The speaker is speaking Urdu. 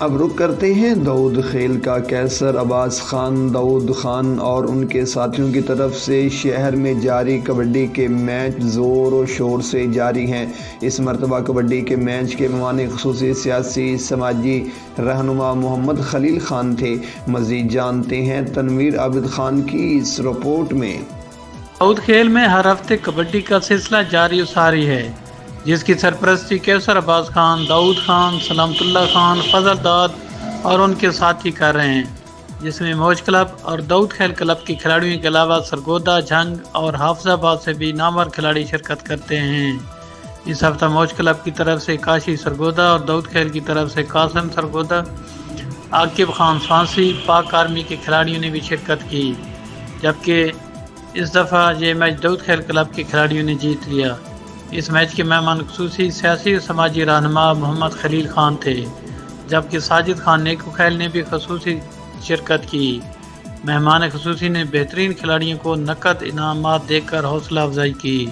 اب رخ کرتے ہیں داؤد خیل کا۔ کیسر عباس خان داؤد خان اور ان کے ساتھیوں کی طرف سے شہر میں جاری کبڈی کے میچ زور و شور سے جاری ہیں۔ اس مرتبہ کبڈی کے میچ کے مہمان خصوصی سیاسی سماجی رہنما محمد خلیل خان تھے۔ مزید جانتے ہیں تنویر عابد خان کی اس رپورٹ میں۔ داؤد کھیل میں ہر ہفتے کبڈی کا سلسلہ جاری و ساری ہے، جس کی سرپرستی کیسر عباس خان، داؤد خان، سلامت اللہ خان، فضل داد اور ان کے ساتھی کر رہے ہیں، جس میں موج کلب اور داؤد کھیل کلب کے کھلاڑیوں کے علاوہ سرگودا، جھنگ اور حافظ آباد سے بھی نامور کھلاڑی شرکت کرتے ہیں۔ اس ہفتہ موج کلب کی طرف سے کاشی سرگودا اور داؤد کھیل کی طرف سے قاسم سرگودا، عاقب خان فانسی، پاک آرمی کے کھلاڑیوں نے بھی شرکت کی، جبکہ اس دفعہ یہ میچ داؤد کھیل کلب کے کھلاڑیوں نے جیت لیا۔ اس میچ کے مہمان خصوصی سیاسی و سماجی رہنما محمد خلیل خان تھے، جبکہ ساجد خان نیکو خیل نے بھی خصوصی شرکت کی۔ مہمان خصوصی نے بہترین کھلاڑیوں کو نقد انعامات دے کر حوصلہ افزائی کی۔